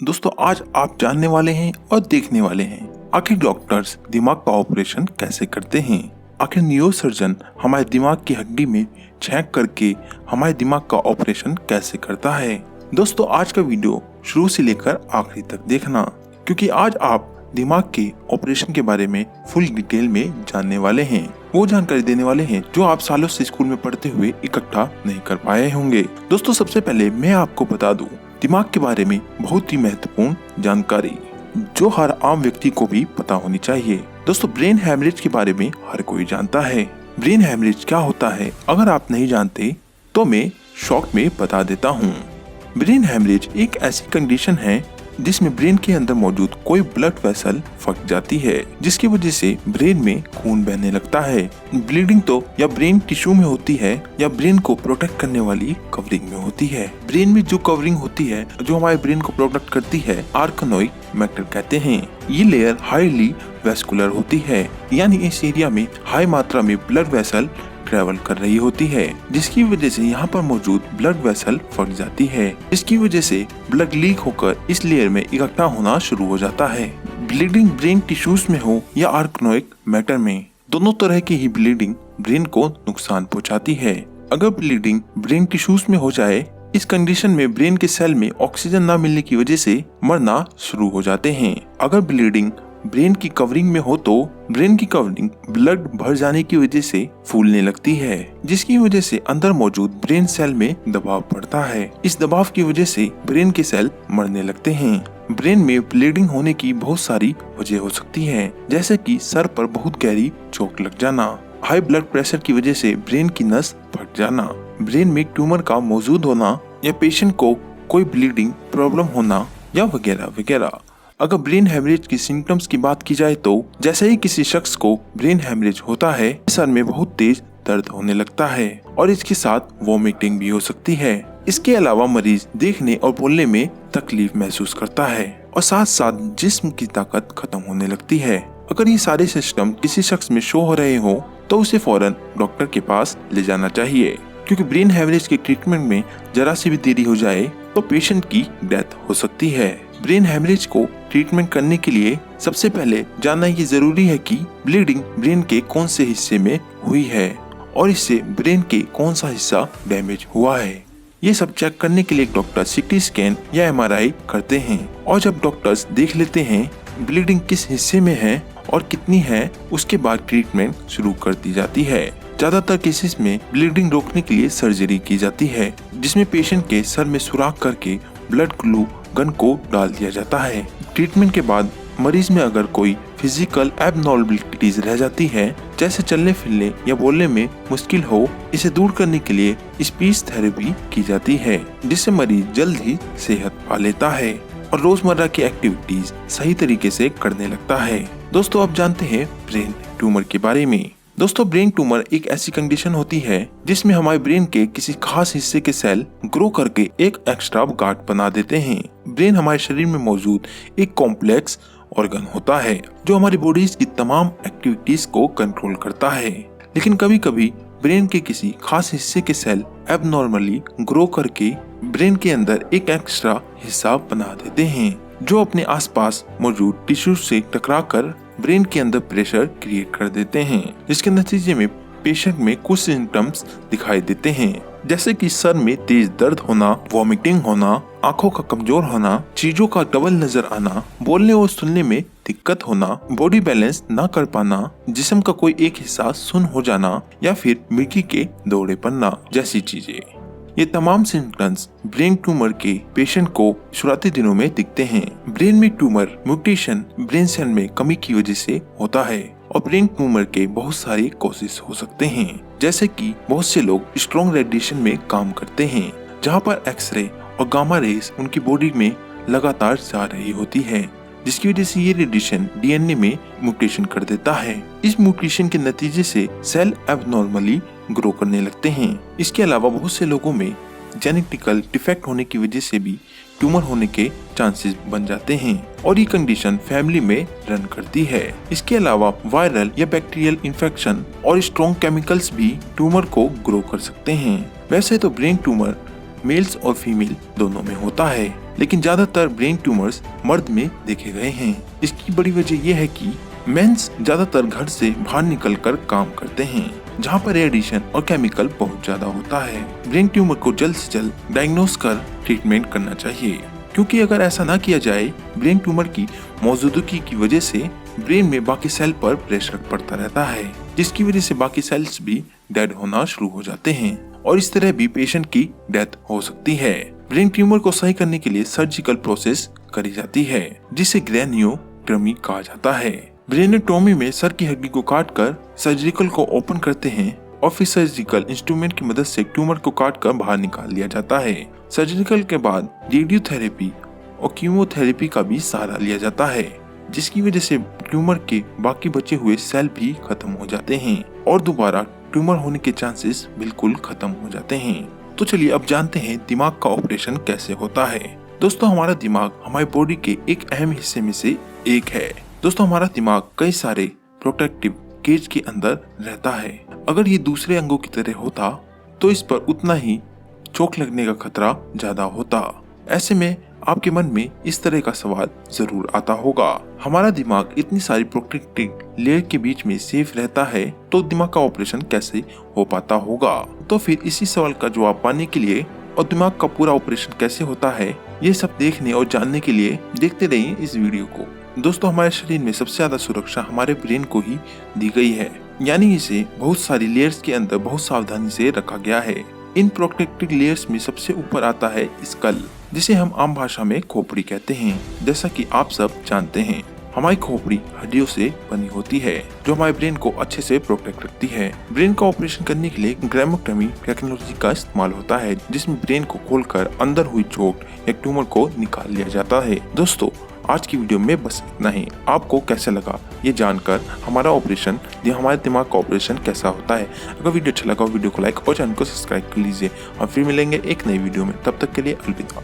दोस्तों आज आप जानने वाले हैं और देखने वाले हैं आखिर डॉक्टर्स दिमाग का ऑपरेशन कैसे करते हैं। आखिर न्यूरोसर्जन हमारे दिमाग की हड्डी में छेद करके हमारे दिमाग का ऑपरेशन कैसे करता है। दोस्तों आज का वीडियो शुरू से लेकर आखिरी तक देखना, क्योंकि आज आप दिमाग के ऑपरेशन के बारे में फुल डिटेल में जानने वाले हैं। वो जानकारी देने वाले हैं जो आप सालों से स्कूल में पढ़ते हुए इकट्ठा नहीं कर पाए होंगे। दोस्तों सबसे पहले मैं आपको बता दूं दिमाग के बारे में बहुत ही महत्वपूर्ण जानकारी जो हर आम व्यक्ति को भी पता होनी चाहिए। दोस्तों ब्रेन हैमरेज के बारे में हर कोई जानता है। ब्रेन हैमरेज क्या होता है अगर आप नहीं जानते तो मैं शॉर्ट में बता देता हूँ। ब्रेन हैमरेज एक ऐसी कंडीशन है जिसमें ब्रेन के अंदर मौजूद कोई ब्लड वेसल फट जाती है, जिसकी वजह से ब्रेन में खून बहने लगता है। ब्लीडिंग तो या ब्रेन टिश्यू में होती है या ब्रेन को प्रोटेक्ट करने वाली कवरिंग में होती है। ब्रेन में जो कवरिंग होती है जो हमारे ब्रेन को प्रोटेक्ट करती है आर्कनोइड मैटर कहते हैं। ये लेयर हाईली वेस्कुलर होती है, यानी इस एरिया में हाई मात्रा में ब्लड वेसल ट्रेवल कर रही होती है, जिसकी वजह से यहाँ पर मौजूद ब्लड वेसल फट जाती है, जिसकी वजह से ब्लड लीक होकर इस लेयर में इकट्ठा होना शुरू हो जाता है। ब्लीडिंग ब्रेन टिश्यूज में हो या आर्कनोइड मैटर में, दोनों तरह की ही ब्लीडिंग ब्रेन को नुकसान पहुँचाती है। अगर ब्लीडिंग ब्रेन टिश्यूज में हो जाए, इस कंडीशन में ब्रेन के सेल में ऑक्सीजन न मिलने की वजह से मरना शुरू हो जाते हैं। अगर ब्लीडिंग ब्रेन की कवरिंग में हो तो ब्रेन की कवरिंग ब्लड भर जाने की वजह से फूलने लगती है, जिसकी वजह से अंदर मौजूद ब्रेन सेल में दबाव पड़ता है। इस दबाव की वजह से ब्रेन के सेल मरने लगते हैं। ब्रेन में ब्लीडिंग होने की बहुत सारी वजह हो सकती है, जैसे कि सर पर बहुत गहरी चोट लग जाना, हाई ब्लड प्रेशर की वजह से ब्रेन की नस फट जाना, ब्रेन में ट्यूमर का मौजूद होना या पेशेंट को कोई ब्लीडिंग प्रॉब्लम होना या वगैरह वगैरह। अगर ब्रेन हैमरेज की सिम्टम्स की बात की जाए तो जैसे ही किसी शख्स को ब्रेन हैमरेज होता है, सर में बहुत तेज दर्द होने लगता है और इसके साथ वॉमिटिंग भी हो सकती है। इसके अलावा मरीज देखने और बोलने में तकलीफ महसूस करता है और साथ साथ जिस्म की ताकत खत्म होने लगती है। अगर ये सारे सिस्टम किसी शख्स में शो हो रहे हो तो उसे फौरन डॉक्टर के पास ले जाना चाहिए, क्योंकि ब्रेन हैमरेज के ट्रीटमेंट में जरा सी भी देरी हो जाए तो पेशेंट की डेथ हो सकती है। ब्रेन हैमरेज को ट्रीटमेंट करने के लिए सबसे पहले जानना ये जरूरी है कि ब्लीडिंग ब्रेन के कौन से हिस्से में हुई है और इससे ब्रेन के कौन सा हिस्सा डैमेज हुआ है। ये सब चेक करने के लिए डॉक्टर सीटी स्कैन या एमआरआई करते हैं, और जब डॉक्टर्स देख लेते हैं ब्लीडिंग किस हिस्से में है और कितनी है, उसके बाद ट्रीटमेंट शुरू कर दी जाती है। ज्यादातर केसेस में ब्लीडिंग रोकने के लिए सर्जरी की जाती है, जिसमें पेशेंट के सर में सुराख करके ब्लड ग्लू गन को डाल दिया जाता है। ट्रीटमेंट के बाद मरीज में अगर कोई फिजिकल एबनॉर्मलिटीज रह जाती है, जैसे चलने फिरने या बोलने में मुश्किल हो, इसे दूर करने के लिए स्पीच थेरेपी की जाती है, जिससे मरीज जल्द ही सेहत पा लेता है और रोजमर्रा की एक्टिविटीज सही तरीके से करने लगता है। दोस्तों अब जानते हैं ब्रेन ट्यूमर के बारे में। दोस्तों ब्रेन ट्यूमर एक ऐसी कंडीशन होती है जिसमें हमारे ब्रेन के किसी खास हिस्से के सेल ग्रो करके एक एक्स्ट्रा गार्ड बना देते हैं। ब्रेन हमारे शरीर में मौजूद एक कॉम्प्लेक्स ऑर्गन होता है जो हमारी बॉडी की तमाम एक्टिविटीज को कंट्रोल करता है, लेकिन कभी कभी ब्रेन के किसी खास हिस्से के सेल एबनॉर्मली ग्रो करके ब्रेन के अंदर एक एक्स्ट्रा हिस्सा बना देते हैं, जो अपने आसपास मौजूद टिश्यू से टकराकर ब्रेन के अंदर प्रेशर क्रिएट कर देते हैं, जिसके नतीजे में पेशेंट में कुछ सिम्टम्स दिखाई देते हैं, जैसे कि सर में तेज दर्द होना, वॉमिटिंग होना, आंखों का कमजोर होना, चीजों का डबल नजर आना, बोलने और सुनने में दिक्कत होना, बॉडी बैलेंस न कर पाना, जिस्म का कोई एक हिस्सा सुन्न हो जाना या फिर मिर्गी के दौरे पड़ना जैसी चीजें। ये तमाम सिम्टम्स ब्रेन ट्यूमर के पेशेंट को शुरुआती दिनों में दिखते हैं। ब्रेन में ट्यूमर म्यूटेशन ब्रेन सेल में कमी की वजह से होता है और ब्रेन ट्यूमर के बहुत सारे कॉजेस हो सकते हैं, जैसे कि बहुत से लोग स्ट्रॉन्ग रेडिएशन में काम करते हैं, जहां पर एक्सरे और गामा रेज उनकी बॉडी में लगातार जा रही होती है, जिसकी वजह से ये रेडिएशन डीएनए में म्यूटेशन कर देता है। इस म्यूटेशन के नतीजे से सेल एबनॉर्मली ग्रो करने लगते हैं। इसके अलावा बहुत से लोगों में जेनेटिकल डिफेक्ट होने की वजह से भी ट्यूमर होने के चांसेस बन जाते हैं और ये कंडीशन फैमिली में रन करती है। इसके अलावा वायरल या बैक्टीरियल इन्फेक्शन और स्ट्रॉन्ग केमिकल्स भी ट्यूमर को ग्रो कर सकते हैं। वैसे तो ब्रेन ट्यूमर मेल्स और फीमेल दोनों में होता है, लेकिन ज्यादातर ब्रेन ट्यूमर्स मर्द में देखे गए हैं। इसकी बड़ी वजह यह है कि मेंस ज्यादातर घर से बाहर निकलकर काम करते हैं, जहां पर रेडिएशन और केमिकल बहुत ज्यादा होता है। ब्रेन ट्यूमर को जल्द से जल्द डायग्नोस कर ट्रीटमेंट करना चाहिए, क्योंकि अगर ऐसा ना किया जाए, ब्रेन ट्यूमर की मौजूदगी की वजह से ब्रेन में बाकी सेल पर प्रेशर पड़ता रहता है, जिसकी वजह से बाकी सेल्स भी डेड होना शुरू हो जाते हैं और इस तरह भी पेशेंट की डेथ हो सकती है। ब्रेन ट्यूमर को सही करने के लिए सर्जिकल प्रोसेस करी जाती है, जिसे ग्रेनियोटॉमी कहा जाता है। ब्रेनेटोमी में सर की हड्डी को काटकर सर्जिकल को ओपन करते हैं और फिर सर्जिकल इंस्ट्रूमेंट की मदद से ट्यूमर को काटकर बाहर निकाल लिया जाता है। सर्जिकल के बाद रेडियोथेरेपी और कीमोथेरेपी का भी सहारा लिया जाता है, जिसकी वजह से ट्यूमर के बाकी बचे हुए सेल भी खत्म हो जाते हैं और दोबारा ट्यूमर होने के चांसेस बिल्कुल खत्म हो जाते हैं। तो चलिए अब जानते हैं दिमाग का ऑपरेशन कैसे होता है। दोस्तों, हमारा दिमाग हमारी बॉडी के एक अहम हिस्से में से एक है। दोस्तों, हमारा दिमाग कई सारे प्रोटेक्टिव केज के अंदर रहता है। अगर ये दूसरे अंगों की तरह होता तो इस पर उतना ही चोट लगने का खतरा ज्यादा होता। ऐसे में आपके मन में इस तरह का सवाल जरूर आता होगा, हमारा दिमाग इतनी सारी प्रोटेक्टिव लेयर के बीच में सेफ रहता है तो दिमाग का ऑपरेशन कैसे हो पाता होगा। तो फिर इसी सवाल का जवाब पाने के लिए और दिमाग का पूरा ऑपरेशन कैसे होता है, ये सब देखने और जानने के लिए देखते रहिए इस वीडियो को। दोस्तों, हमारे शरीर में सबसे ज्यादा सुरक्षा हमारे ब्रेन को ही दी गई है, यानी इसे बहुत सारी लेयर्स के अंदर बहुत सावधानी से रखा गया है। इन प्रोटेक्टिव लेयर्स में सबसे ऊपर आता है स्कल, जिसे हम आम भाषा में खोपड़ी कहते हैं। जैसा कि आप सब जानते हैं, हमारी खोपड़ी हड्डियों से बनी होती है, जो हमारे ब्रेन को अच्छे से प्रोटेक्ट रखती है। ब्रेन का ऑपरेशन करने के लिए ग्रेमोटॉमी टेक्नोलॉजी का इस्तेमाल होता है, जिसमें ब्रेन को खोलकर अंदर हुई चोट या ट्यूमर को निकाल लिया जाता है। दोस्तों, आज की वीडियो में बस इतना ही। आपको कैसा लगा ये जानकर हमारा ऑपरेशन या हमारे दिमाग का ऑपरेशन कैसा होता है? अगर वीडियो अच्छा लगा वीडियो को लाइक और चैनल को सब्सक्राइब कर लीजिए और फिर मिलेंगे एक नई वीडियो में। तब तक के लिए अलविदा।